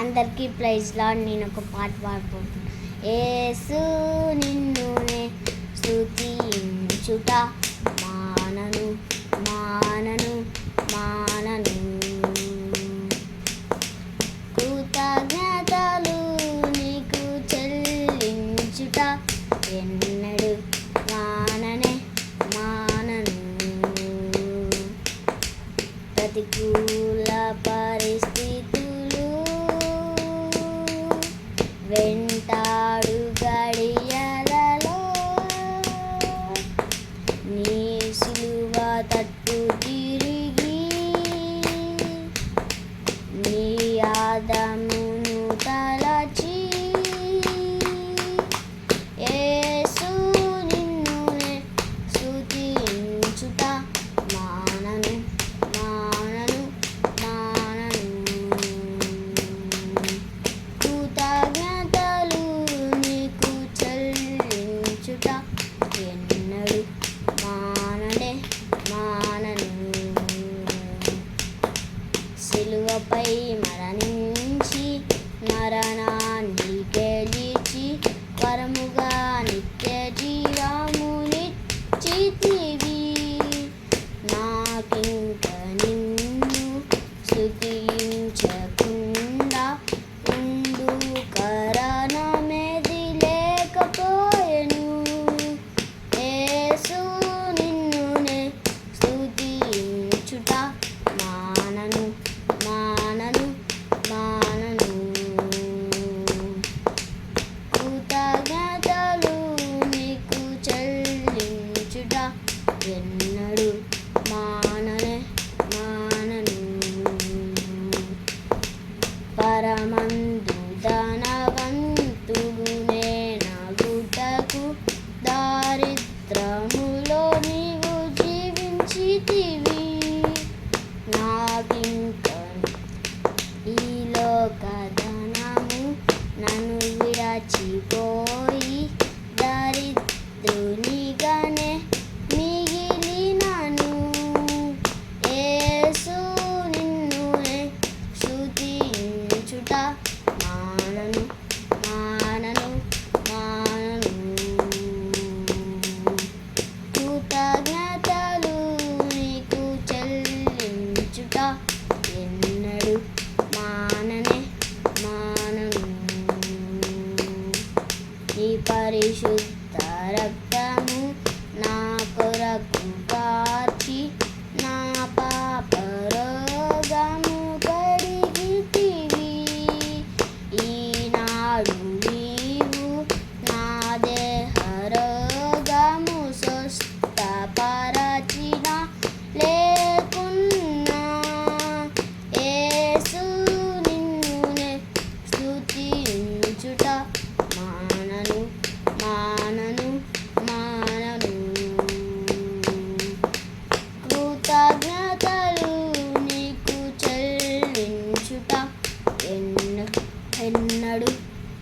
అందరికీ praise lord. నేను ఒక పాట పాడిపోతున్నాను. యేసు నిన్నునే స్తుతించుట మానను మానను మానను, కృతజ్ఞతలు నీకు చెల్లించుట ఎన్నడు మాననే మానను. ప్రతికూల పరిస్థితులు వెంటాడు గడియలలో నీ సిలువ తట్టు తిరిగి నీ ఆదమును తలచి యేసు నిన్నునే స్తుతించుట మానను మానను మానను, కృతజ్ఞతలు నీకు చెల్లించుట ఎన్నడు మాననే మానను. సిలువపై మరణించి మరణాన్ని గెలిచి వరముగా నిత్య జీవమునిచ్చితివి. నాకింక నిన్ను స్తుతించకుండా ఉండు కరణమేది లేకపోయెను. యేసు నిన్నునే స్తుతించుట మానను మానను మానను, కృతజ్ఞతలు నీకు చెల్లించుట ఎన్నడు మాననే మానను. పరమందు ధనవంతుడు నేనగుటకు దారిద్రములో నీవు జీవించితివి. నాకింక ఈ లోక ధనము నన్ను విడచిపోయి దరిద్రునిగానే మిగిలినను. యేసు నిన్నునే స్తుతించుట మానను మానను మానను, కృతజ్ఞతలు నీకు చెల్లించుట ఎన్నడు మాననే మానను. నీ పరిశుద్ధ రక్తము నా కొరకు కార్చి నా పాప రోగము కడిగితివి. ఈనాడు నీవు నా దేహ రోగము స్వస్థపరచిన లేకున్నా. యేసు నిన్నునే స్తుతించుట మానను మానను మానను, కృతజ్ఞతలు నీకు చెల్లించుట ఎన్నడు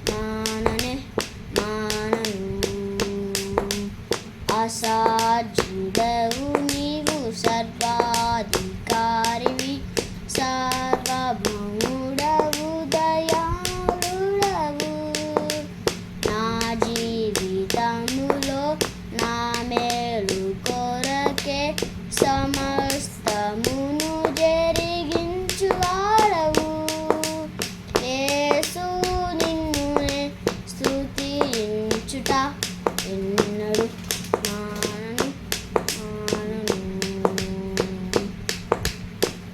మాననే మానను. అసాధ్యుడవు నీవు సర్వాధికారివి, సార్వభౌముడవు దయాళుడవు. నా జీవితములో నా మేలు కొరకే సమస్తమును జరిగించువాడవు. యేసు నిన్నునే స్తుతించుట ఎన్నడు మానను మానను,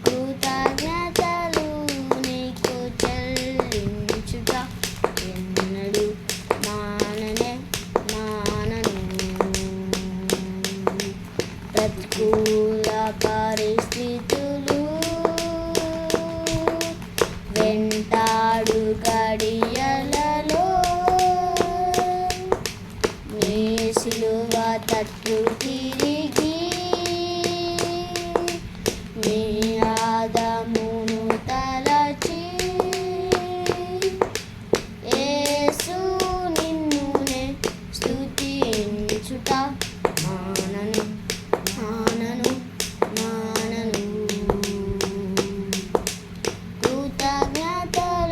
కృతజ్ఞతలు నీకు చెల్లించుట ఎన్నడు మాననే మానను. ప్రతికూల పరిస్థితులు వెంటాడు గడియలలో నీ సిలువ తట్టు తిరిగి నీ ఆదమును తలచి యేసు నిన్నునే స్తుతించుట మానను మానను మానను, కృతజ్ఞతలు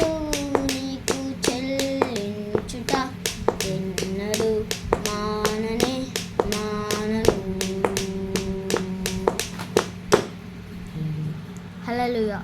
హల్లెలూయా.